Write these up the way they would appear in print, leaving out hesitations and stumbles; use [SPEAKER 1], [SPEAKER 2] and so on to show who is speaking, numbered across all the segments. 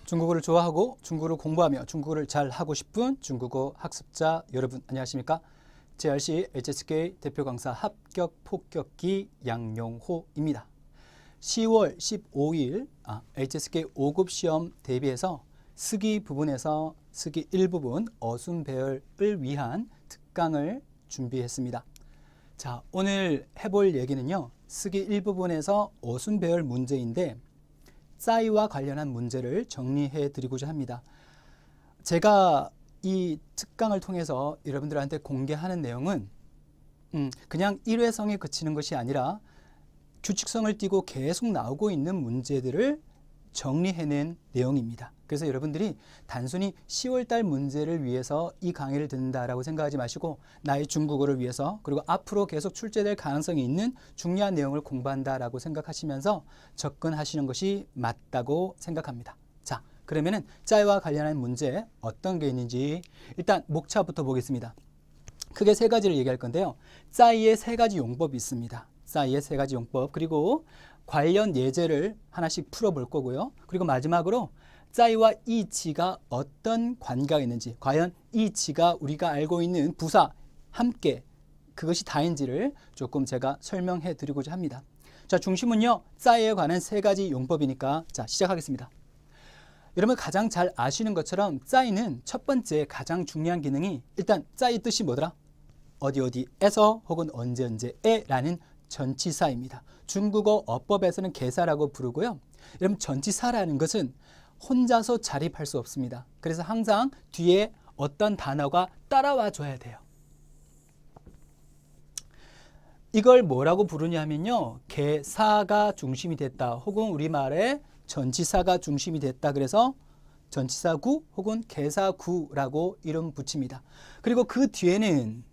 [SPEAKER 1] 중국어를 좋아하고 중국어를 공부하며 중국어를 잘 하고 싶은 중국어 학습자 여러분 안녕하십니까? JRC HSK 대표 강사 합격 폭격기 양용호입니다. 10월 15일 HSK 5급 시험 대비해서 쓰기 부분에서 쓰기 일부분 어순배열을 위한 특강을 준비했습니다. 자, 오늘 해볼 얘기는요. 쓰기 일부분에서 어순배열 문제인데 짜이와 관련한 문제를 정리해 드리고자 합니다. 제가 이 특강을 통해서 여러분들한테 공개하는 내용은 그냥 일회성에 그치는 것이 아니라 규칙성을 띠고 계속 나오고 있는 문제들을 정리해낸 내용입니다. 그래서 여러분들이 단순히 10월달 문제를 위해서 이 강의를 듣는다라고 생각하지 마시고 나의 중국어를 위해서 그리고 앞으로 계속 출제될 가능성이 있는 중요한 내용을 공부한다라고 생각하시면서 접근하시는 것이 맞다고 생각합니다. 자, 그러면은 짜이와 관련한 문제 어떤 게 있는지 일단 목차부터 보겠습니다. 크게 세 가지를 얘기할 건데요. 짜이의 세 가지 용법이 있습니다. 짜이의 세 가지 용법 그리고 관련 예제를 하나씩 풀어볼 거고요. 그리고 마지막으로 짜이와 이치가 어떤 관계가 있는지 과연 이치가 우리가 알고 있는 부사 함께 그것이 다인지를 조금 제가 설명해 드리고자 합니다. 자, 중심은요. 짜이에 관한 세 가지 용법이니까 자 시작하겠습니다. 여러분 가장 잘 아시는 것처럼 짜이는 첫 번째 가장 중요한 기능이 일단 짜이 뜻이 뭐더라? 어디에서 혹은 언제에 라는 전치사입니다. 중국어 어법에서는 개사라고 부르고요. 여러분 전치사라는 것은 혼자서 자립할 수 없습니다. 그래서 항상 뒤에 어떤 단어가 따라와 줘야 돼요. 이걸 뭐라고 부르냐 하면요. 개사가 중심이 됐다. 혹은 우리말에 전치사가 중심이 됐다. 그래서 전치사구 혹은 개사구라고 이름 붙입니다. 그리고 그 뒤에는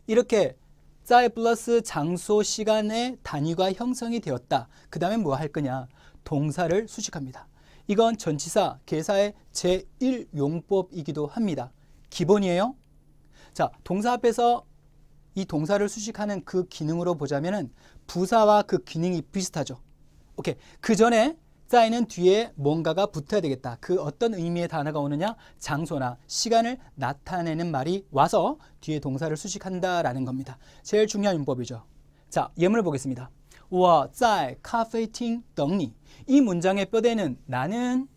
[SPEAKER 1] 이렇게 짜이 플러스 장소, 시간의 단위가 형성이 되었다. 그 다음에 뭐 할 거냐? 동사를 수식합니다. 이건 전치사, 개사의 제1용법이기도 합니다. 기본이에요. 자, 동사 앞에서 이 동사를 수식하는 그 기능으로 보자면은 부사와 그 기능이 비슷하죠. 오케이. 그 전에 짜이는 뒤에 뭔가가 붙어야 되겠다. 그 어떤 의미의 단어가 오느냐? 장소나 시간을 나타내는 말이 와서 뒤에 동사를 수식한다라는 겁니다. 제일 중요한 용법이죠. 자, 예문을 보겠습니다. 我在咖啡厅等你. 이 문장의 뼈대는 나는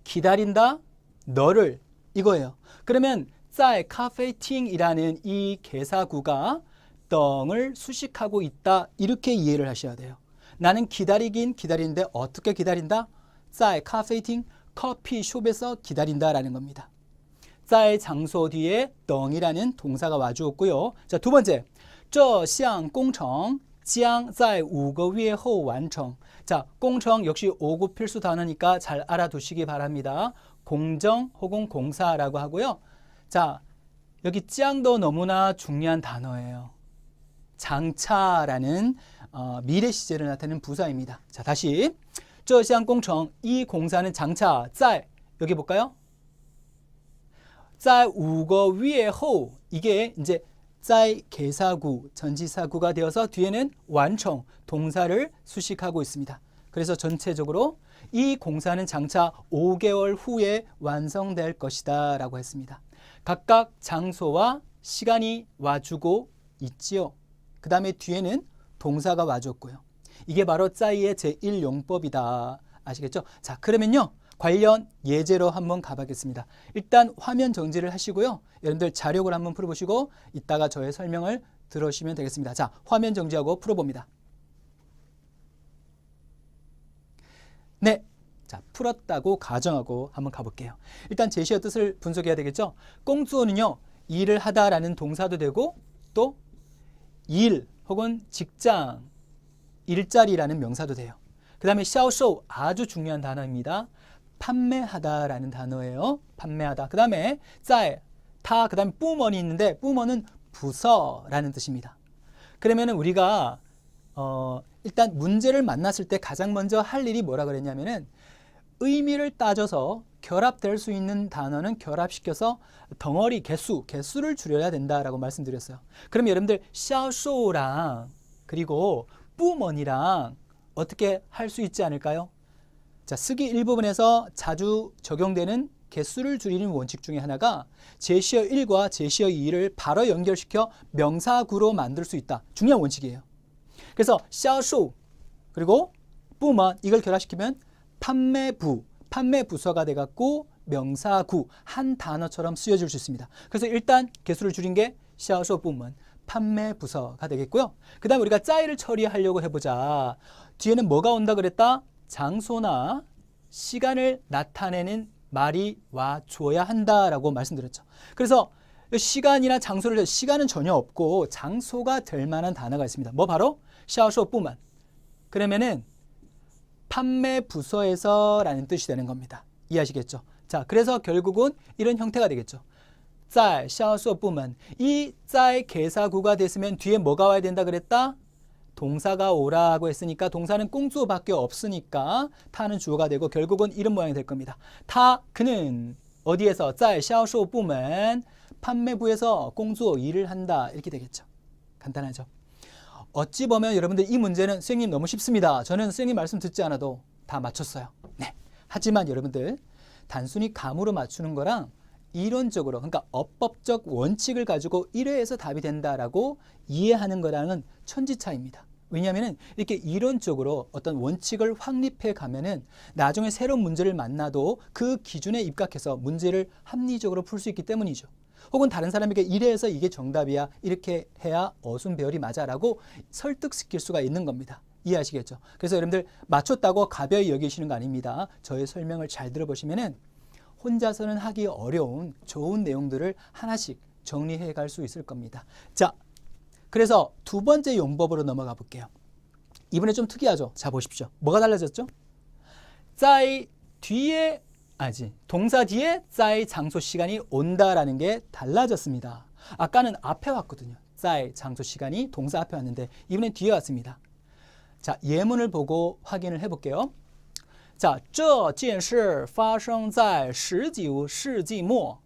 [SPEAKER 1] 기다린다 너를 이거예요. 그러면 在咖啡厅이라는 이 개사구가 덩을 수식하고 있다 이렇게 이해를 하셔야 돼요. 나는 기다리긴 기다리는데 어떻게 기다린다? 在咖啡厅 커피숍에서 기다린다라는 겁니다. 在 장소 뒤에 덩이라는 동사가 와주었고요. 자, 두 번째 这项工程将在5个月后完成. 자, 공청 역시 5급 필수 단어니까 잘 알아두시기 바랍니다. 공정 혹은 공사라고 하고요. 자, 여기 짱도 너무나 중요한 단어예요. 장차라는 미래 시제를 나타내는 부사입니다. 자, 다시 这项工程 이 공사는 장차 在 여기 볼까요? 在5个月后 이게 이제 在 개사구, 전치사구가 되어서 뒤에는 완청, 동사를 수식하고 있습니다. 그래서 전체적으로 이 공사는 장차 5개월 후에 완성될 것이다 라고 했습니다. 각각 장소와 시간이 와주고 있지요. 그 다음에 뒤에는 동사가 와줬고요. 이게 바로 짜이의 제1용법이다. 아시겠죠? 자, 그러면요. 관련 예제로 한번 가보겠습니다. 일단 화면 정지를 하시고요. 여러분들 자료를 한번 풀어보시고 이따가 저의 설명을 들으시면 되겠습니다. 자, 화면 정지하고 풀어봅니다. 네, 자 풀었다고 가정하고 한번 가볼게요. 일단 제시어 뜻을 분석해야 되겠죠. 꽁주어는요. 일을 하다라는 동사도 되고 또 일 혹은 직장, 일자리라는 명사도 돼요. 그 다음에 샤오쇼 아주 중요한 단어입니다. 판매하다라는 단어예요. 판매하다. 그 다음에 짜이, 타, 그 다음에 뿌먼이 있는데 뿌먼은 부서라는 뜻입니다. 그러면은 우리가 일단 문제를 만났을 때 가장 먼저 할 일이 뭐라 그랬냐면은 의미를 따져서 결합될 수 있는 단어는 결합시켜서 덩어리 개수를 줄여야 된다라고 말씀드렸어요. 그럼 여러분들 샤오쇼랑 그리고 뿌먼이랑 어떻게 할 수 있지 않을까요? 자, 쓰기 일부분에서 자주 적용되는 개수를 줄이는 원칙 중에 하나가 제시어 1과 제시어 2를 바로 연결시켜 명사구로 만들 수 있다. 중요한 원칙이에요. 그래서 销售 그리고 部门 이걸 결합시키면 판매부, 판매부서가 돼갖고 명사구 한 단어처럼 쓰여질 수 있습니다. 그래서 일단 개수를 줄인 게 销售部门, 판매부서가 되겠고요. 그 다음에 우리가 짜이를 처리하려고 해보자. 뒤에는 뭐가 온다 그랬다? 장소나 시간을 나타내는 말이 와줘야 한다라고 말씀드렸죠. 그래서 시간이나 장소를, 시간은 전혀 없고 장소가 될 만한 단어가 있습니다. 뭐 바로? 销售部门. 그러면은 판매 부서에서 라는 뜻이 되는 겁니다. 이해하시겠죠? 자, 그래서 결국은 이런 형태가 되겠죠. 在销售部门. 이 在 개사구가 됐으면 뒤에 뭐가 와야 된다 그랬다? 동사가 오라고 했으니까 동사는 꽁주어밖에 없으니까 타는 주어가 되고 결국은 이런 모양이 될 겁니다. 타, 그는 어디에서? 在销售部门. 판매부에서 꽁주어 일을 한다. 이렇게 되겠죠. 간단하죠. 어찌 보면 여러분들 이 문제는 선생님 너무 쉽습니다. 저는 선생님 말씀 듣지 않아도 다 맞췄어요. 네. 하지만 여러분들 단순히 감으로 맞추는 거랑 이론적으로, 그러니까 어법적 원칙을 가지고 1회에서 답이 된다라고 이해하는 거랑은 천지차이입니다. 왜냐하면 이렇게 이론적으로 어떤 원칙을 확립해 가면은 나중에 새로운 문제를 만나도 그 기준에 입각해서 문제를 합리적으로 풀 수 있기 때문이죠. 혹은 다른 사람에게 이래서 이게 정답이야, 이렇게 해야 어순배열이 맞아라고 설득시킬 수가 있는 겁니다. 이해하시겠죠? 그래서 여러분들 맞췄다고 가벼이 여기시는 거 아닙니다. 저의 설명을 잘 들어보시면은 혼자서는 하기 어려운 좋은 내용들을 하나씩 정리해 갈 수 있을 겁니다. 자, 그래서 두 번째 용법으로 넘어가 볼게요. 이번에 좀 특이하죠? 자, 보십시오. 뭐가 달라졌죠? 在 뒤에, 동사 뒤에 在 장소 시간이 온다라는 게 달라졌습니다. 아까는 앞에 왔거든요. 在 장소 시간이 동사 앞에 왔는데 이번엔 뒤에 왔습니다. 자, 예문을 보고 확인을 해볼게요. 자, 这件事发生在19世纪末.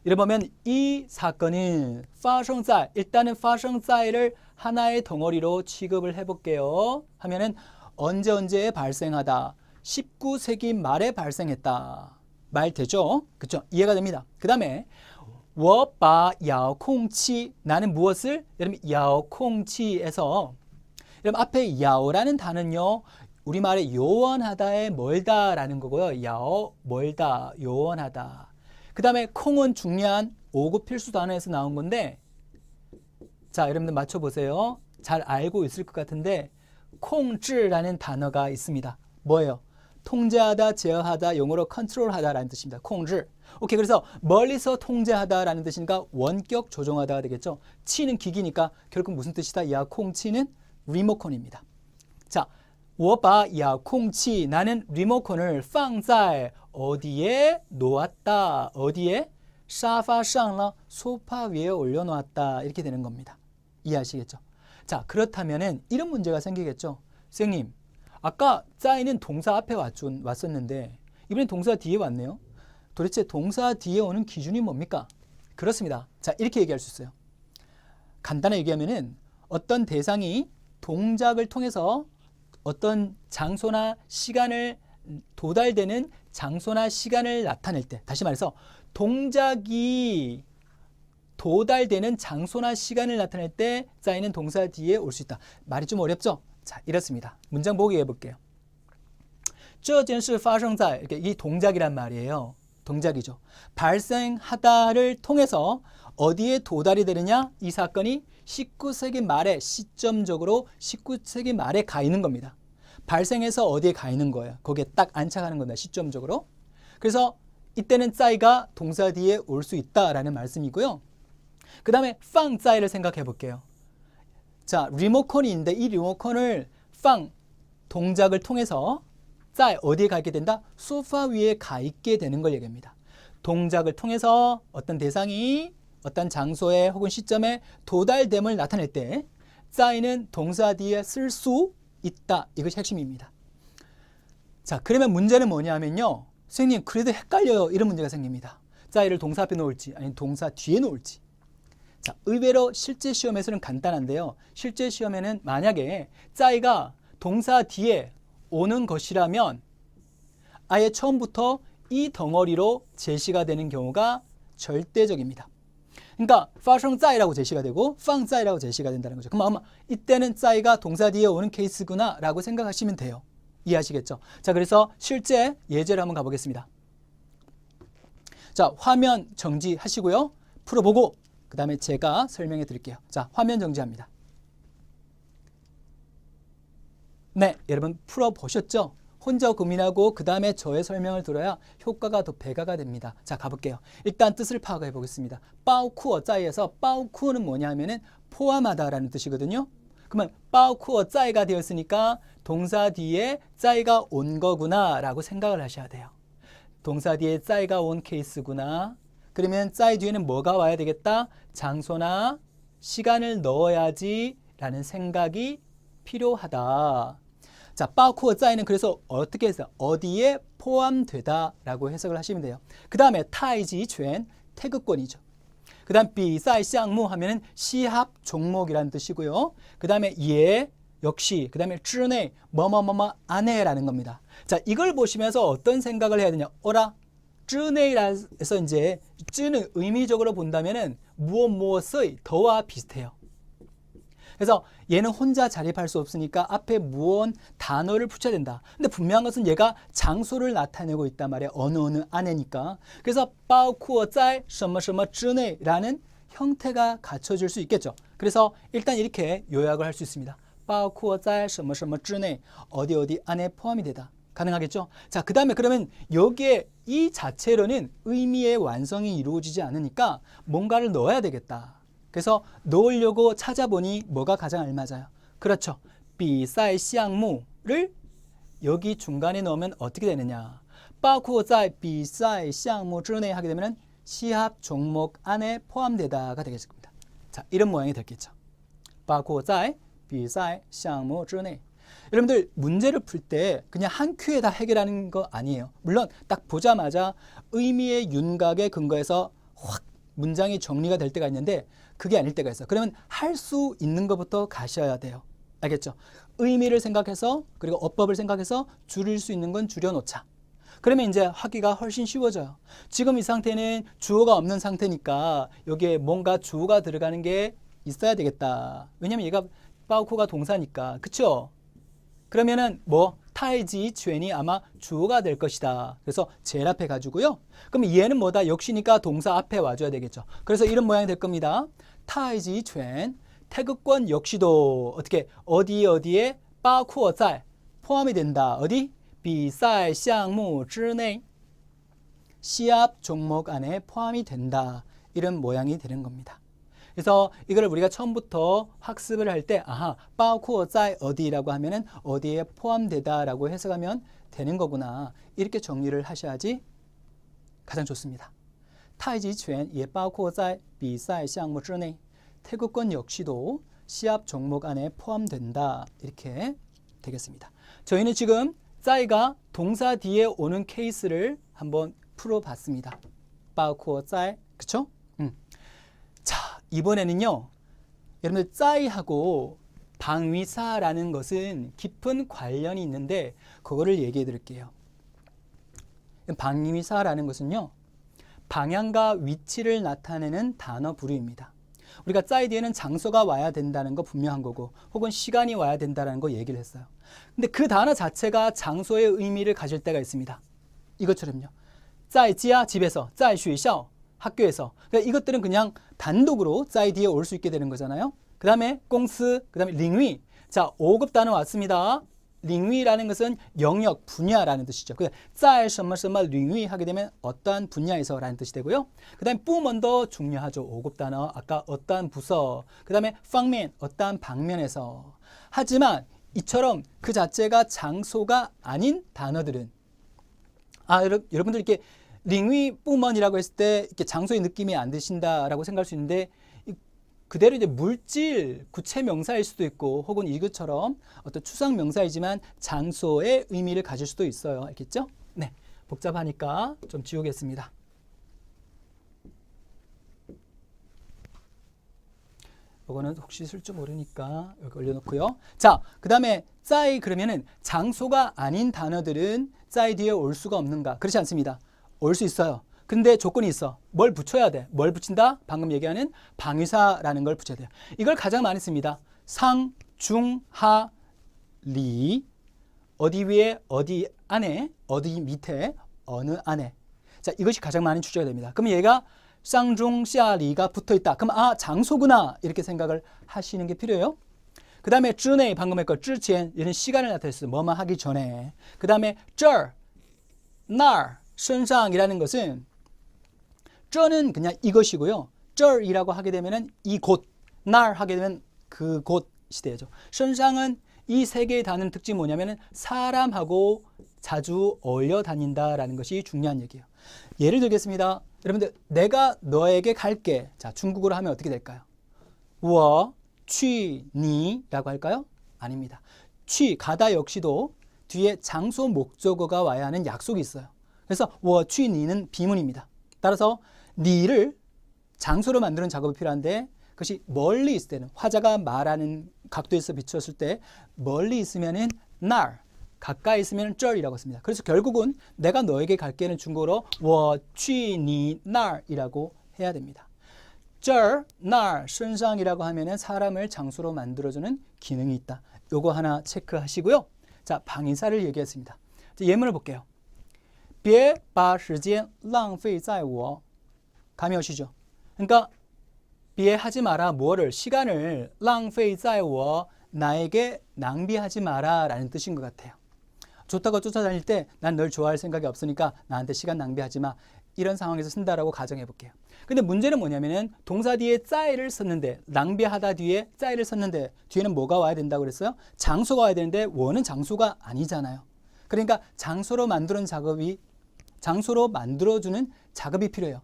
[SPEAKER 1] 이래 보면 이 사건은 发生在, 일단은 发生在를 하나의 덩어리로 취급을 해볼게요. 하면은 언제 발생하다. 19세기 말에 발생했다. 말 되죠? 그쵸? 이해가 됩니다. 그 다음에 我把遥控器, 나는 무엇을? 여러분 遥控器에서 여러분 앞에 야오라는 단어는요. 우리말에 요원하다에 멀다라는 거고요. 야오, 멀다, 요원하다. 그 다음에 콩은 중요한 5급 필수 단어에서 나온 건데, 자, 여러분들 맞춰보세요. 잘 알고 있을 것 같은데 콩즈라는 단어가 있습니다. 뭐예요? 통제하다, 제어하다, 영어로 컨트롤하다라는 뜻입니다. 콩즈. 오케이, 그래서 멀리서 통제하다라는 뜻이니까 원격 조종하다가 되겠죠. 치는 기기니까 결국 무슨 뜻이다? 야콩치는 리모컨입니다. 자, 我把遥控器, 나는 리모컨을 放在 어디에 놓았다. 어디에? 沙发上了, 소파 위에 올려놓았다. 이렇게 되는 겁니다. 이해하시겠죠? 자, 그렇다면은 이런 문제가 생기겠죠. 선생님, 아까 在는 동사 앞에 왔었는데 이번엔 동사 뒤에 왔네요. 도대체 동사 뒤에 오는 기준이 뭡니까? 그렇습니다. 자, 이렇게 얘기할 수 있어요. 간단하게 얘기하면은 어떤 대상이 동작을 통해서 어떤 장소나 시간을 도달되는 장소나 시간을 나타낼 때, 다시 말해서 동작이 도달되는 장소나 시간을 나타낼 때 짜이는 동사 뒤에 올 수 있다. 말이 좀 어렵죠? 자, 이렇습니다. 문장 보기 해볼게요. 这件事发生在, 이렇게 이 동작이란 말이에요. 동작이죠. 발생하다를 통해서 어디에 도달이 되느냐? 이 사건이 19세기 말에 시점적으로 19세기 말에 가 있는 겁니다. 발생해서 어디에 가 있는 거예요. 거기에 딱 안착하는 겁니다. 시점적으로. 그래서 이때는 짜이가 동사 뒤에 올 수 있다라는 말씀이고요. 그 다음에 放짜이를 생각해 볼게요. 자, 리모컨이 있는데 이 리모컨을 放 동작을 통해서 짜이 어디에 가 있게 된다? 소파 위에 가 있게 되는 걸 얘기합니다. 동작을 통해서 어떤 대상이 어떤 장소에 혹은 시점에 도달됨을 나타낼 때 짜이는 동사 뒤에 쓸 수 있다. 이것이 핵심입니다. 자, 그러면 문제는 뭐냐면요. 선생님, 그래도 헷갈려요. 이런 문제가 생깁니다. 짜이를 동사 앞에 놓을지 아니면 동사 뒤에 놓을지. 자, 의외로 실제 시험에서는 간단한데요. 실제 시험에는 만약에 짜이가 동사 뒤에 오는 것이라면 아예 처음부터 이 덩어리로 제시가 되는 경우가 절대적입니다. 그러니까 发生在라고 제시가 되고 放在라고 제시가 된다는 거죠. 그럼 아마 이때는 在가 동사 뒤에 오는 케이스구나 라고 생각하시면 돼요. 이해하시겠죠? 자, 그래서 실제 예제를 한번 가보겠습니다. 자, 화면 정지하시고요. 풀어보고 그 다음에 제가 설명해 드릴게요. 자, 화면 정지합니다. 네, 여러분 풀어보셨죠? 혼자 고민하고 그 다음에 저의 설명을 들어야 효과가 더 배가가 됩니다. 자, 가볼게요. 일단 뜻을 파악해 보겠습니다. 包括在에서 包括는 뭐냐 하면은 포함하다라는 뜻이거든요. 그러면 包括在가 되었으니까 동사 뒤에 在가 온 거구나 라고 생각을 하셔야 돼요. 동사 뒤에 在가 온 케이스구나. 그러면 在 뒤에는 뭐가 와야 되겠다? 장소나 시간을 넣어야지 라는 생각이 필요하다. 자, 包括在는 그래서 어떻게 해서 어디에 포함되다 라고 해석을 하시면 돼요. 그 다음에 太极拳 태극권이죠. 그 다음 比赛项目 하면은 시합 종목이라는 뜻이고요. 그 다음에 예 역시 그 다음에 之内 뭐뭐뭐뭐 안에라는 겁니다. 자, 이걸 보시면서 어떤 생각을 해야 되냐? 어라 之内에서 이제 之는 의미적으로 본다면은 무엇의 더와 비슷해요. 그래서 얘는 혼자 자립할 수 없으니까 앞에 무언 단어를 붙여야 된다. 근데 분명한 것은 얘가 장소를 나타내고 있단 말이에요. 어느 안에니까. 그래서 包括在什么什么之内라는 형태가 갖춰질 수 있겠죠. 그래서 일단 이렇게 요약을 할 수 있습니다. 包括在什么什么之内 어디 안에 포함이 되다. 가능하겠죠? 자, 그 다음에 그러면 여기에 이 자체로는 의미의 완성이 이루어지지 않으니까 뭔가를 넣어야 되겠다. 그래서 넣으려고 찾아보니 뭐가 가장 알맞아요? 그렇죠. 比赛项目를 여기 중간에 넣으면 어떻게 되느냐? 包括在比赛项目之内 하게 되면 시합 종목 안에 포함되다가 되겠습니다. 자, 이런 모양이 됐겠죠. 包括在比赛项目之内 여러분들 문제를 풀 때 그냥 한 큐에 다 해결하는 거 아니에요. 물론 딱 보자마자 의미의 윤곽에 근거해서 확 문장이 정리가 될 때가 있는데 그게 아닐 때가 있어요. 그러면 할 수 있는 것부터 가셔야 돼요. 알겠죠? 의미를 생각해서 그리고 어법을 생각해서 줄일 수 있는 건 줄여놓자. 그러면 이제 하기가 훨씬 쉬워져요. 지금 이 상태는 주어가 없는 상태니까 여기에 뭔가 주어가 들어가는 게 있어야 되겠다. 왜냐면 얘가 包括가 동사니까. 그쵸? 그러면은 뭐 타이지 주엔이 아마 주어가 될 것이다. 그래서 제일 앞에 가지고요. 그럼 얘는 뭐다? 역시니까 동사 앞에 와줘야 되겠죠. 그래서 이런 모양이 될 겁니다. 타이지 주엔 태극권 역시도 어떻게 어디에 包括在 포함이 된다. 어디? 比赛项目之内 시합 종목 안에 포함이 된다. 이런 모양이 되는 겁니다. 그래서 이걸 우리가 처음부터 학습을 할 때 아하, 包括在 어디라고 하면은 어디에 포함되다라고 해석하면 되는 거구나. 이렇게 정리를 하셔야지 가장 좋습니다. 太极拳也包括在比赛项目之内 태극권 역시도 시합 종목 안에 포함된다. 이렇게 되겠습니다. 저희는 지금 在가 동사 뒤에 오는 케이스를 한번 풀어봤습니다. 包括在 그쵸? 자, 이번에는요. 여러분들 在하고 방위사라는 것은 깊은 관련이 있는데 그거를 얘기해 드릴게요. 방위사라는 것은요. 방향과 위치를 나타내는 단어 부류입니다. 우리가 在 뒤에는 장소가 와야 된다는 거 분명한 거고 혹은 시간이 와야 된다는 거 얘기를 했어요. 근데 그 단어 자체가 장소의 의미를 가질 때가 있습니다. 이것처럼요. 在家 집에서, 在学校 학교에서. 그러니까 이것들은 그냥 단독으로 在 뒤에 올 수 있게 되는 거잖아요. 그 다음에 공스, 그 다음에 링위. 자, 5급 단어 왔습니다. 링위라는 것은 영역, 분야라는 뜻이죠. 그 在什么什么领域 하게 되면 어떠한 분야에서 라는 뜻이 되고요. 그 다음에 部门도 중요하죠. 5급 단어. 아까 어떠한 부서. 그 다음에 方面, 어떠한 방면에서. 하지만 이처럼 그 자체가 장소가 아닌 단어들은 여러분들 이렇게 링위 부먼이라고 했을 때 이렇게 장소의 느낌이 안 드신다라고 생각할 수 있는데 그대로 이제 물질, 구체 명사일 수도 있고 혹은 이것처럼 어떤 추상 명사이지만 장소의 의미를 가질 수도 있어요. 알겠죠? 네, 복잡하니까 좀 지우겠습니다. 이거는 혹시 쓸 줄 모르니까 여기 올려놓고요. 자, 그 다음에 짜이 그러면은 장소가 아닌 단어들은 짜이 뒤에 올 수가 없는가? 그렇지 않습니다. 올 수 있어요. 근데 조건이 있어. 뭘 붙여야 돼? 뭘 붙인다? 방금 얘기하는 방위사라는 걸 붙여야 돼요. 이걸 가장 많이 씁니다. 상, 중, 하, 리. 어디 위에, 어디 안에, 어디 밑에, 어느 안에. 자, 이것이 가장 많이 출제가 됩니다. 그럼 얘가 쌍중샤리가 붙어있다. 그럼 아, 장소구나. 이렇게 생각을 하시는 게 필요해요. 그 다음에 之内 방금 했고 之前 얘는 시간을 나타냈어요. 뭐만 하기 전에. 그 다음에 这儿, 那儿, 身上이라는 것은 这는 그냥 이것이고요. 这儿이라고 하게 되면 이곳, 那儿 하게 되면 그곳이 되죠. 身上은 이 세 개의 단어의 특징이 뭐냐면 사람하고 자주 어울려 다닌다라는 것이 중요한 얘기예요. 예를 들겠습니다. 여러분들, 내가 너에게 갈게. 자, 중국어로 하면 어떻게 될까요? 我去你라고 할까요? 아닙니다. 취, 가다 역시도 뒤에 장소 목적어가 와야 하는 약속이 있어요. 그래서 我去你는 비문입니다. 따라서 니를 장소로 만드는 작업이 필요한데 그것이 멀리 있을 때는 화자가 말하는 각도에서 비추었을 때 멀리 있으면은 날, 가까이 있으면 这儿이라고 씁니다. 그래서 결국은 내가 너에게 갈게는 중국어로 我去你那儿이라고 해야 됩니다. 这儿, 那儿, 身上이라고 하면은 사람을 장소로 만들어주는 기능이 있다. 요거 하나 체크하시고요. 자, 방인사를 얘기했습니다. 자, 예문을 볼게요. 别把时间浪费在我. 감이 오시죠? 그러니까 别하지 마라. 뭐를? 시간을 浪费在我. 나에게 낭비하지 마라 라는 뜻인 것 같아요. 좋다고 쫓아다닐 때 난 널 좋아할 생각이 없으니까 나한테 시간 낭비하지 마. 이런 상황에서 쓴다라고 가정해 볼게요. 근데 문제는 뭐냐면은 동사 뒤에 짜이를 썼는데 낭비하다 뒤에 짜이를 썼는데 뒤에는 뭐가 와야 된다고 그랬어요? 장소가 와야 되는데 원은 장소가 아니잖아요. 그러니까 장소로 만들어주는 작업이 필요해요.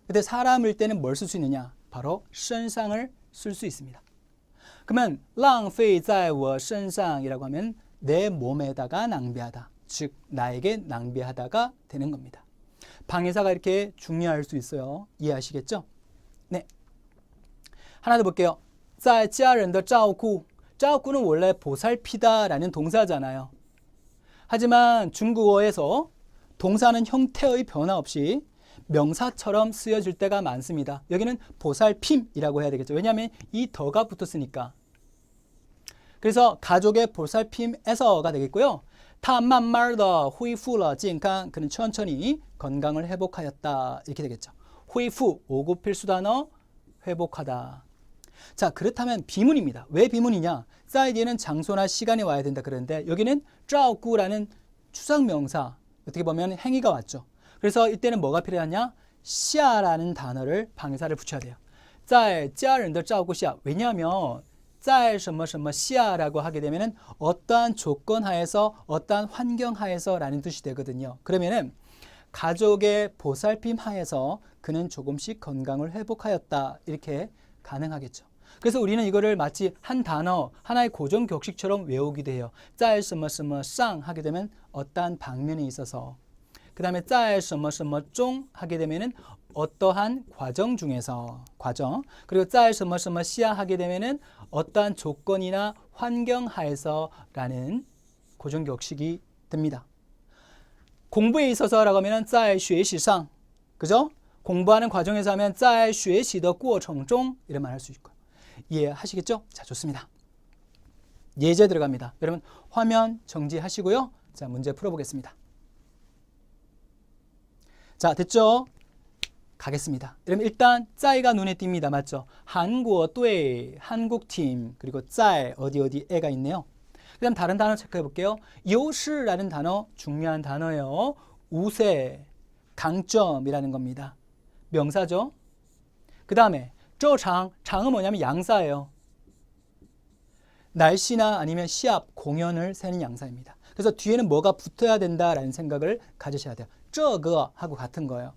[SPEAKER 1] 근데 사람일 때는 뭘 쓸 수 있느냐? 바로 身上을 쓸 수 있습니다. 그러면 浪费在我身上이라고 하면 내 몸에다가 낭비하다. 즉 나에게 낭비하다가 되는 겁니다. 방해사가 이렇게 중요할 수 있어요. 이해하시겠죠? 네. 하나 더 볼게요. 在家人的照顾. 照顾는 원래 보살피다라는 동사잖아요. 하지만 중국어에서 동사는 형태의 변화 없이 명사처럼 쓰여질 때가 많습니다. 여기는 보살핌이라고 해야 되겠죠. 왜냐하면 이 더가 붙었으니까. 그래서 가족의 보살핌에서가 되겠고요. 他慢慢地恢复了健康. 그는 천천히 건강을 회복하였다. 이렇게 되겠죠. 恢复, 5구 필수 단어, 회복하다. 자, 그렇다면 비문입니다. 왜 비문이냐? 在 뒤에는 장소나 시간이 와야 된다 그러는데 여기는 照顾라는 추상명사, 어떻게 보면 행위가 왔죠. 그래서 이때는 뭐가 필요하냐? 下라는 단어를 방해사를 붙여야 돼요. 在家人的照顾下. 왜냐하면 在什么什么下라고 하게 되면은 어떠한 조건 하에서, 어떠한 환경 하에서 라는 뜻이 되거든요. 그러면은 가족의 보살핌 하에서 그는 조금씩 건강을 회복하였다. 이렇게 가능하겠죠. 그래서 우리는 이거를 마치 한 단어, 하나의 고정 격식처럼 외우기도 해요. 在什么什么上 하게 되면 어떠한 방면에 있어서, 그 다음에 在什么什么中 하게 되면은 어떠한 과정 중에서, 과정. 그리고 在什么什么下 하게 되면은 어떠한 조건이나 환경 하에서 라는 고정 격식이 됩니다. 공부에 있어서라고 하면은 在学习上, 그죠? 공부하는 과정에서 하면 在学习的过程中 이런 말 할 수 있고. 이해하시겠죠? 자, 좋습니다. 예제 들어갑니다. 여러분 화면 정지하시고요. 자, 문제 풀어보겠습니다. 자, 됐죠? 가겠습니다. 여러분 일단 在가 눈에 띕니다. 맞죠? 한국队, 한국팀, 그리고 在 어디에가 있네요. 그 다음 다른 단어 체크해 볼게요. 优势라는 단어 중요한 단어예요. 우세, 강점이라는 겁니다. 명사죠. 그 다음에 周长, 장은 뭐냐면 양사예요. 날씨나 아니면 시합, 공연을 세는 양사입니다. 그래서 뒤에는 뭐가 붙어야 된다라는 생각을 가지셔야 돼요. 这个 하고 같은 거예요.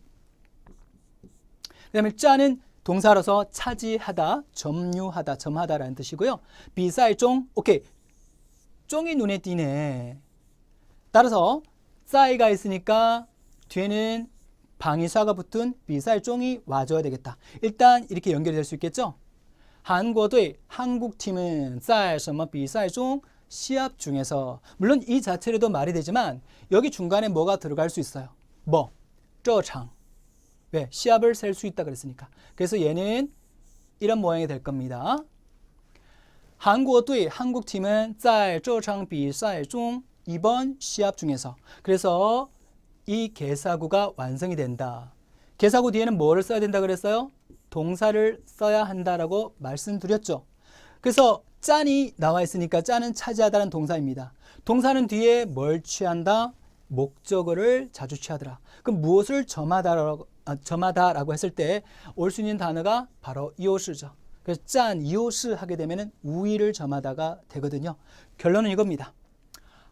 [SPEAKER 1] 그 다음에 짜는 동사로서 차지하다, 점유하다, 점하다라는 뜻이고요. 比赛中, 오케이. 쫑이 눈에 띄네. 따라서 在가 있으니까 뒤에는 방위사가 붙은 比赛中이 와줘야 되겠다. 일단 이렇게 연결이 될 수 있겠죠. 한국의 한국팀은 在什么比赛中 시합 중에서 물론 이 자체로도 말이 되지만 여기 중간에 뭐가 들어갈 수 있어요. 뭐? 这场 왜? 시합을 셀 수 있다 그랬으니까. 그래서 얘는 이런 모양이 될 겁니다. 한국의 한국팀은 在这场比赛中 이번 시합 중에서 그래서 이 개사구가 완성이 된다. 개사구 뒤에는 뭐를 써야 된다 그랬어요? 동사를 써야 한다라고 말씀드렸죠. 그래서 짠이 나와 있으니까 짠은 차지하다는 동사입니다. 동사는 뒤에 뭘 취한다? 목적어를 자주 취하더라. 그럼 무엇을 점하다라고 했을 때 올 수 있는 단어가 바로 이오시죠. 그래서 짠, 이오시 하게 되면 우위를 점하다가 되거든요. 결론은 이겁니다.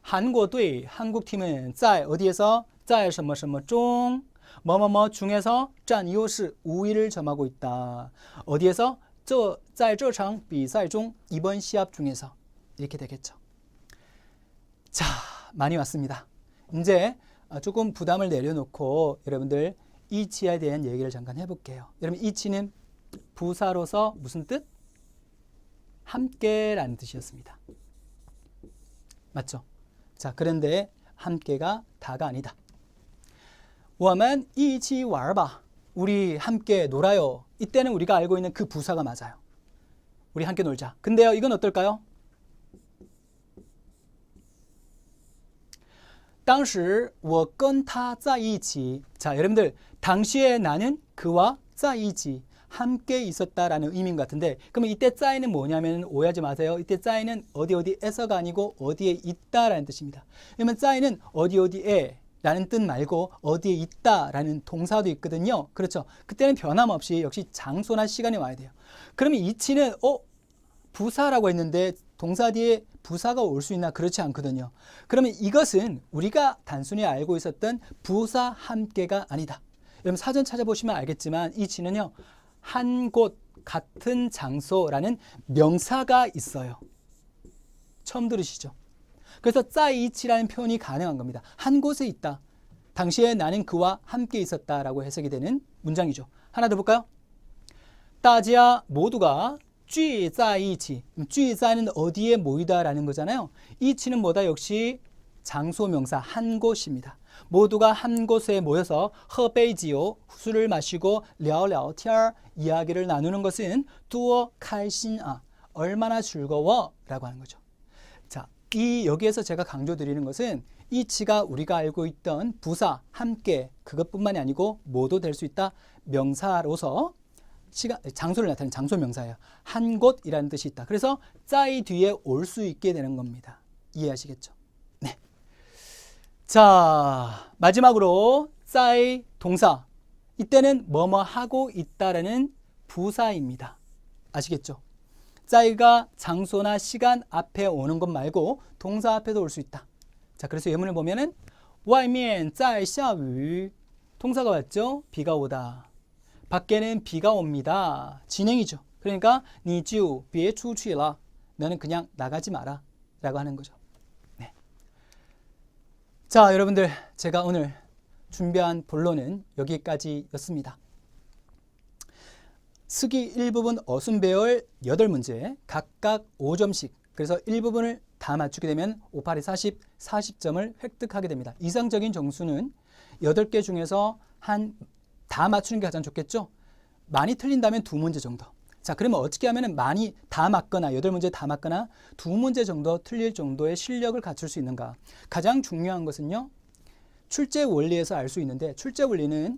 [SPEAKER 1] 한국의 한국팀은 在 어디에서 在什么什么中 뭐뭐뭐 중에서 占优势 우위를 점하고 있다. 어디에서? 在这场比赛中 이번 시합 중에서 이렇게 되겠죠. 자, 많이 왔습니다. 이제 조금 부담을 내려놓고 여러분들 이치에 대한 얘기를 잠깐 해볼게요. 여러분 이치는 부사로서 무슨 뜻? 함께라는 뜻이었습니다. 맞죠? 자, 그런데 함께가 다가 아니다. 我们一起玩吧. 우리 함께 놀아요. 이때는 우리가 알고 있는 그 부사가 맞아요. 우리 함께 놀자. 근데요, 이건 어떨까요? 当时我跟他在一起. 자, 여러분들 당시에 나는 그와 在一起 함께 있었다라는 의미인 것 같은데 그러면 이때 在는 뭐냐면 오해하지 마세요. 이때 在는 어디에서가 아니고 어디에 있다라는 뜻입니다. 그러면 在는 어디에 라는 뜻 말고 어디에 있다라는 동사도 있거든요. 그렇죠. 그때는 변함없이 역시 장소나 시간이 와야 돼요. 그러면 이치는 부사라고 했는데 동사 뒤에 부사가 올 수 있나? 그렇지 않거든요. 그러면 이것은 우리가 단순히 알고 있었던 부사 함께가 아니다. 여러분 사전 찾아보시면 알겠지만 이치는요. 한 곳, 같은 장소라는 명사가 있어요. 처음 들으시죠? 그래서 在一起라는 표현이 가능한 겁니다. 한 곳에 있다. 당시에 나는 그와 함께 있었다라고 해석이 되는 문장이죠. 하나 더 볼까요? 大家 모두가 聚在一起. 聚在는 어디에 모이다라는 거잖아요. 一起는 뭐다? 역시 장소 명사 한 곳입니다. 모두가 한 곳에 모여서 喝杯酒 술을 마시고 聊聊天 이야기를 나누는 것은 多开心啊 얼마나 즐거워 라고 하는 거죠. 여기에서 제가 강조드리는 것은 이치가 우리가 알고 있던 부사, 함께 그것뿐만이 아니고 뭐도 될 수 있다. 명사로서 장소를 나타내는 장소 명사예요. 한 곳이라는 뜻이 있다. 그래서 在 뒤에 올 수 있게 되는 겁니다. 이해하시겠죠? 네. 자, 마지막으로 在 동사. 이때는 뭐뭐 하고 있다라는 부사입니다. 아시겠죠? 在가 장소나 시간 앞에 오는 것 말고 동사 앞에도 올 수 있다. 자, 그래서 예문을 보면은 外面在下雨 동사가 왔죠? 비가 오다. 밖에는 비가 옵니다. 진행이죠. 그러니까 你就别出去了. 너는 그냥 나가지 마라 라고 하는 거죠. 네. 자, 여러분들 제가 오늘 준비한 본론은 여기까지였습니다. 쓰기 1부분 어순배열 8문제 각각 5점씩 그래서 1부분을 다 맞추게 되면 5, 8이 40, 40점을 획득하게 됩니다. 이상적인 점수는 8개 중에서 다 맞추는 게 가장 좋겠죠? 많이 틀린다면 2문제 정도. 자, 그러면 어떻게 하면 많이 다 맞거나 8문제 다 맞거나 2문제 정도 틀릴 정도의 실력을 갖출 수 있는가? 가장 중요한 것은요. 출제 원리에서 알 수 있는데 출제 원리는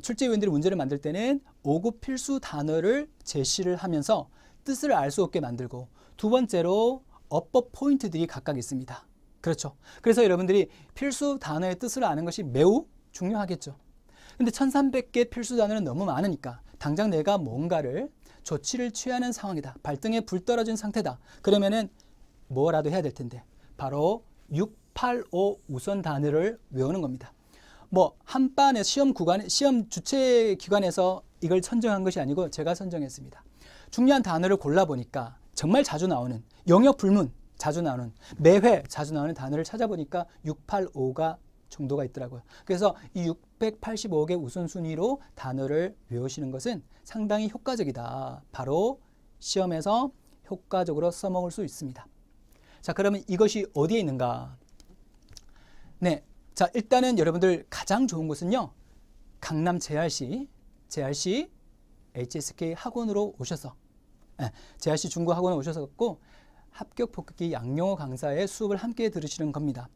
[SPEAKER 1] 출제위원들이 문제를 만들 때는 5급 필수 단어를 제시를 하면서 뜻을 알 수 없게 만들고 두 번째로 어법 포인트들이 각각 있습니다. 그렇죠. 그래서 여러분들이 필수 단어의 뜻을 아는 것이 매우 중요하겠죠. 근데 1300개 필수 단어는 너무 많으니까 당장 내가 뭔가를 조치를 취하는 상황이다. 발등에 불 떨어진 상태다. 그러면은 뭐라도 해야 될 텐데 바로 685 우선 단어를 외우는 겁니다. 뭐 한반에 시험 주최 기관에서 이걸 선정한 것이 아니고 제가 선정했습니다. 중요한 단어를 골라보니까 정말 자주 나오는 영역 불문 자주 나오는 매회 자주 나오는 단어를 찾아보니까 685가 정도가 있더라고요. 그래서 이 685개 우선순위로 단어를 외우시는 것은 상당히 효과적이다. 바로 시험에서 효과적으로 써먹을 수 있습니다. 자, 그러면 이것이 어디에 있는가? 네, 자, 일단은 여러분들 가장 좋은 곳은요, 강남 JRC HSK 학원으로 오셔서, JRC 중국 학원에 오셔서 합격 폭격기 양용호 강사의 수업을 함께 들으시는 겁니다.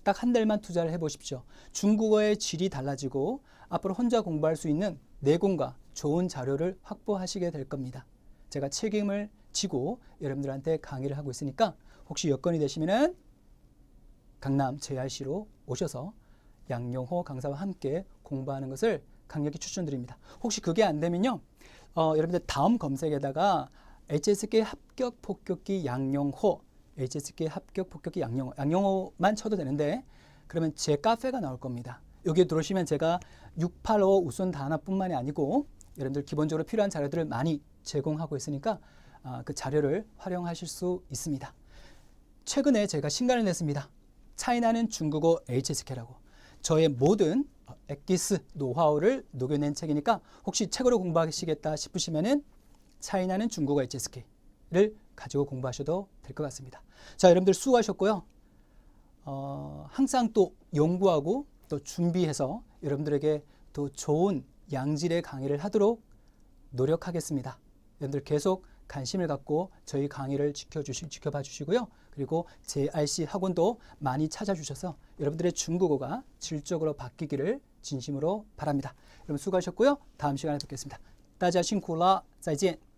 [SPEAKER 1] 딱 한 달만 투자를 해보십시오. 중국어의 질이 달라지고 앞으로 혼자 공부할 수 있는 내공과 좋은 자료를 확보하시게 될 겁니다. 제가 책임을 지고 여러분들한테 강의를 하고 있으니까 혹시 여건이 되시면은 강남 JRC로 오셔서 양용호 강사와 함께 공부하는 것을 강력히 추천드립니다. 혹시 그게 안 되면요, 여러분들 다음 검색에다가 HSK 합격 폭격기 양용호, HSK 합격 폭격기 양용호만 쳐도 되는데, 그러면 제 카페가 나올 겁니다. 여기에 들어오시면 제가 685 우선 단어뿐만이 아니고 여러분들 기본적으로 필요한 자료들을 많이 제공하고 있으니까 그 자료를 활용하실 수 있습니다. 최근에 제가 신간을 냈습니다. 차이나는 중국어 HSK라고. 저의 모든 엑기스 노하우를 녹여낸 책이니까 혹시 책으로 공부하시겠다 싶으시면은 차이나는 중국어 HSK를 가지고 공부하셔도 될 것 같습니다. 자, 여러분들 수고하셨고요. 항상 또 연구하고 또 준비해서 여러분들에게 또 좋은 양질의 강의를 하도록 노력하겠습니다. 여러분들 계속 관심을 갖고 저희 강의를 지켜봐 주시고요. 그리고 JRC 학원도 많이 찾아주셔서 여러분들의 중국어가 질적으로 바뀌기를 진심으로 바랍니다. 여러분 수고하셨고요. 다음 시간에 뵙겠습니다. 大家辛苦了，再见。